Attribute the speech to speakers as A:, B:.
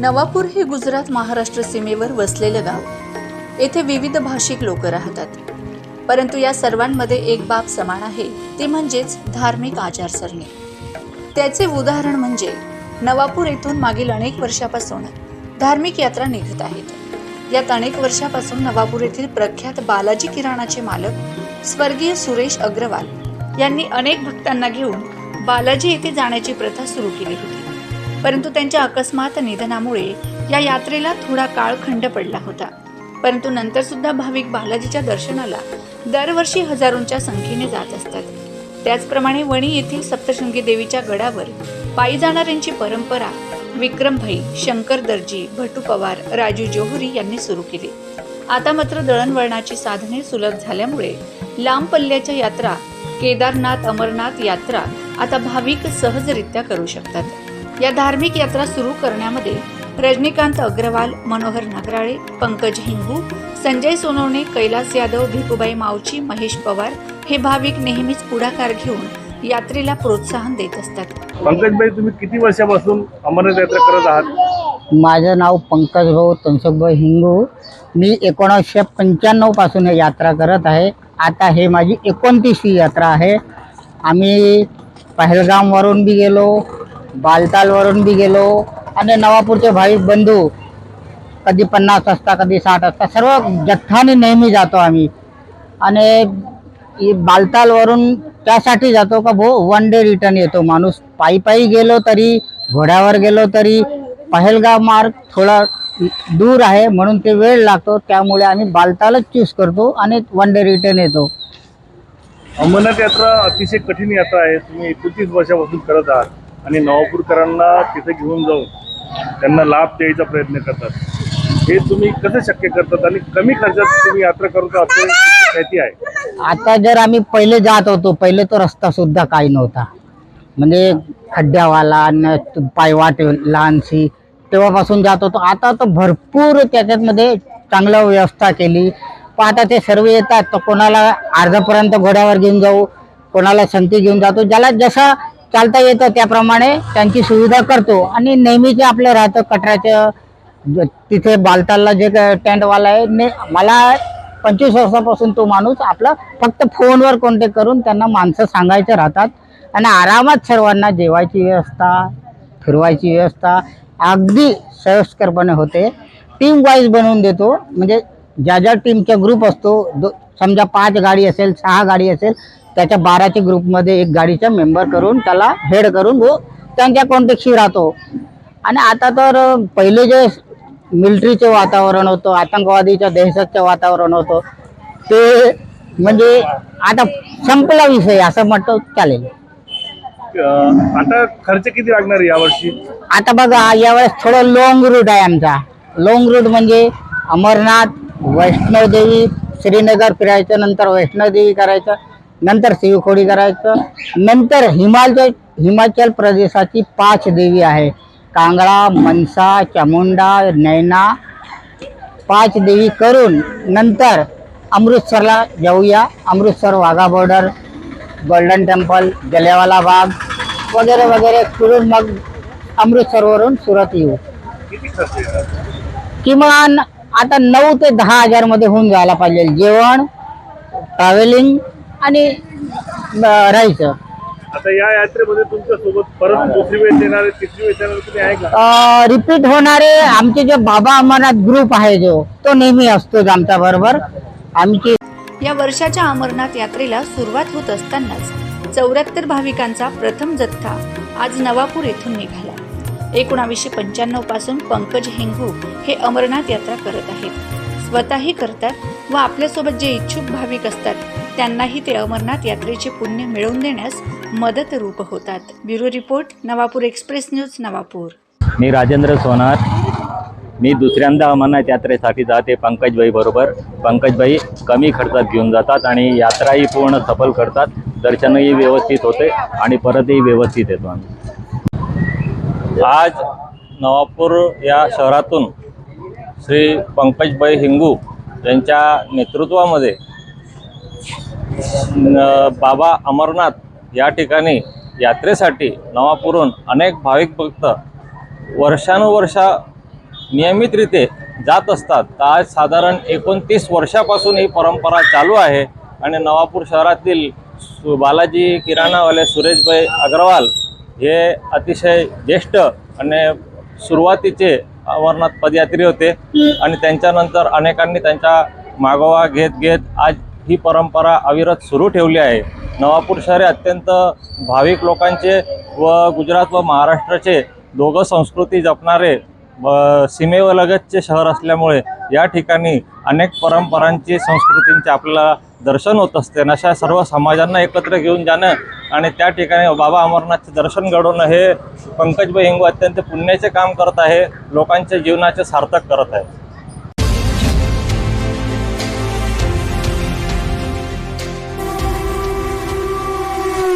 A: नवापूर हे गुजरात महाराष्ट्र सीमेवर वसलेलं गाव. येथे विविध भाषिक लोक राहतात. परंतु या सर्वांमध्ये एक बाब समान आहे, ते म्हणजेच धार्मिक आचारसरणी. त्याचे उदाहरण म्हणजे नवापूर येथून मागील अनेक वर्षापासून धार्मिक यात्रा निघत आहेत. यात अनेक वर्षापासून नवापूर येथील प्रख्यात बालाजी किराणाचे मालक स्वर्गीय सुरेश अग्रवाल यांनी अनेक भक्तांना घेऊन बालाजी येथे जाण्याची प्रथा सुरू केली होती. परंतु त्यांच्या अकस्मात निधनामुळे या यात्रेला थोडा काळ खंड पडला होता. परंतु नंतर सुद्धा भाविक बालाजीच्या दर्शनाला दरवर्षी हजारोंच्या संख्येने जात असतात. त्याचप्रमाणे वणी येथील सप्तशृंगी देवीच्या गडावर पायी जाणाऱ्यांची परंपरा विक्रमभाई, शंकर दर्जी, भटू पवार, राजू जोहरी यांनी सुरू केली. आता मात्र दळणवळणाची साधने सुलभ झाल्यामुळे लांब पल्ल्याच्या यात्रा, केदारनाथ, अमरनाथ यात्रा आता भाविक सहजरित्या करू शकतात. या धार्मिक यात्रा सुरू करण्यामध्ये रजनीकांत अग्रवाल, मनोहर नगराळे, पंकज हिंगू, संजय सोनवणे, कैलास यादव, भिकूबाई मावची, महेश पवार हे भाविक नेहमीच पुढाकार घेऊन यात्रेला प्रोत्साहन देत असतात.
B: पंकजभाई, तुम्ही किती वर्षापासून अमरनाथ यात्रा करत आहात?
C: माझं नाव पंकज भाऊ तनसुखभाई हिंगू. मी 1995 पासून हे यात्रा करत आहे. आता हे माझी 29वी यात्रा आहे. आम्ही पहलगामवरून बी गेलो, बालतालवरून बी गेलो आणि नवापूरचे भाविक बंधू कधी 50 असता, कधी 60 असता, सर्व जथ्थाने नेहमी जातो आम्ही. आणि बालतालवरून त्यासाठी जातो का भाऊ वन डे रिटर्न येतो माणूस. पायी पायी गेलो तरी, घोड्यावर गेलो तरी, पहलगाम मार्ग थोडा दूर आहे म्हणून ते वेळ लागतो. त्यामुळे आम्ही बालतालच चूज करतो आणि वन डे रिटर्न येतो.
B: अमरनाथ यात्रा अतिशय कठीण यात्रा आहे. तुम्ही 29 वर्षापासून करत आहात आणि नवापूरकरांना तिथे घेऊन जाऊन त्यांना लाभ द्यायचा प्रयत्न करतात. हे तुम्ही कसं शक्य करतात आणि कमी खर्चात तुम्ही यात्रा करता असे माहिती आहे?
C: आता जर आम्ही पहिले जात होतो, पहिले तो रस्ता सुद्धा काही नव्हता, म्हणजे खड्ड्यावाला, पायवाट लहानशी, तेव्हापासून जात होतो. आता तर भरपूर त्याच्यामध्ये चांगलं व्यवस्था केली. पण आता ते सर्व येतात, तर कोणाला अर्धापर्यंत घोड्यावर घेऊन जाऊ, कोणाला संती घेऊन जातो. ज्याला जसं चालता येतं त्याप्रमाणे त्यांची सुविधा करतो. आणि नेहमीचे आपलं राहतं कटराचं तिथे बालतालला जे टेंटवाला आहे, मला 25 वर्षापासून तो माणूस आपला फक्त फोनवर कॉन्टॅक्ट करून त्यांना माणसं सांगायचं राहतात आणि आरामात सर्वांना जेवायची व्यवस्था, फिरवायची व्यवस्था अगदी सोयीस्करपणे होते. टीम वाईज बनवून देतो. म्हणजे ज्या ज्या टीमचा ग्रुप असतो, समजा 5 गाडी असेल, 6 गाडी असेल, त्याच्या 12च्या ग्रुपमध्ये एक गाडीचा मेंबर करून त्याला हेड करून वो त्यांच्या कॉन्टॅक्टशी राहतो. आणि आता तर पहिले जे मिलिटरीचे वातावरण होतं, आतंकवादीच्या दहशतचं वातावरण होतं, ते म्हणजे आता संपला विषय असं म्हटलं चालेल.
B: आता खर्च किती लागणार यावर्षी?
C: आता बघा, यावेळेस थोडं लॉंग रूट आहे आमचा. लॉंग रूट म्हणजे अमरनाथ, वैष्णोदेवी, श्रीनगर फिरायचं, नंतर वैष्णोदेवी करायचं, नंतर शिवखोडी करायचं, नंतर हिमाचल प्रदेशाची 5 देवी आहे, कांगड़ा, मनसा, चामुंडा, नैना, 5 देवी करून नंतर अमृतसरला जाऊया. Amritsar, Wagah border, golden temple, Jallianwala Bagh वगैरे वगैरे फिरून मग अमृतसरवरून सुरत येऊ.
B: किती खर्च येणार?
C: किमान आता 9 ते 10 हजार मध्ये होऊन जायला पाहिजे. जेवण, ट्रॅव्हलिंग आणि राहायचं.
B: आता या यात्रेमध्ये तुमच्या सोबत परत दुसरी वेळ येणार, तिसरी वेळ येणार तुम्ही आहे का?
C: रिपीट होणारे आमचे जे बाबा अमरनाथ ग्रुप आहे जो, तो नेहमी असतोच आमच्या बरोबर. आमची
A: या वर्षाच्या अमरनाथ यात्रेला सुरुवात होत असतानाच 74 भाविकांचा प्रथम जथ्था आज नवापूर येथून निघाला. 1995 पासून पंकज हिंगू हे अमरनाथ यात्रा करत आहेत. स्वतःही करतात व आपल्यासोबत जे इच्छुक भाविक असतात त्यांनाही ते अमरनाथ यात्रेचे पुण्य मिळवून देण्यास मदत रूप होतात. Bureau report, Navapur express news, Navapur.
D: मी राजेंद्र सोनार. मी दुसऱ्यांदा अमरनाथ यात्रेसाठी जाते पंकजभाई बरोबर. पंकजभाई कमी खर्चात घेऊन जातात आणि यात्राही पूर्ण सफल करतात. दर्शनही व्यवस्थित होते आणि परतही व्यवस्थित येतो आम्ही. आज नवापूर या शहरातून श्री पंकजभाई हिंगू यांच्या नेतृत्वामध्ये बाबा अमरनाथ या ठिकाणी यात्रेसाठी नवापूरहून अनेक भाविक भक्त वर्षानुवर्ष
E: नियमितरीते जात असतात. तर आज साधारण 29 वर्षापासून ही परंपरा चालू आहे आणि नवापूर शहरातील बालाजी किराणावाले सुरेशभाई अग्रवाल हे अतिशय ज्येष्ठ आणि सुरुवातीचे अमरनाथ पदयात्री होते आणि त्यांच्यानंतर अनेकांनी त्यांचा मागोवा घेत घेत आज ही परंपरा अविरत सुरू ठेवली आहे. नवापूर शहर हे अत्यंत भाविक लोकांचे व गुजरात व महाराष्ट्राचे दोघं संस्कृती जपणारे सीमेलगतचे शहर असल्यामुळे या ठिकाणी अनेक परंपरांची संस्कृतींचे आपल्याला दर्शन होत असते. अशा सर्व समाजांना एकत्र घेऊन जाणं आणि त्या ठिकाणी बाबा अमरनाथचे दर्शन घडवणं हे पंकजभाई हिंगू अत्यंत पुण्याचे काम करत आहे, लोकांच्या जीवनाचे सार्थक करत आहे.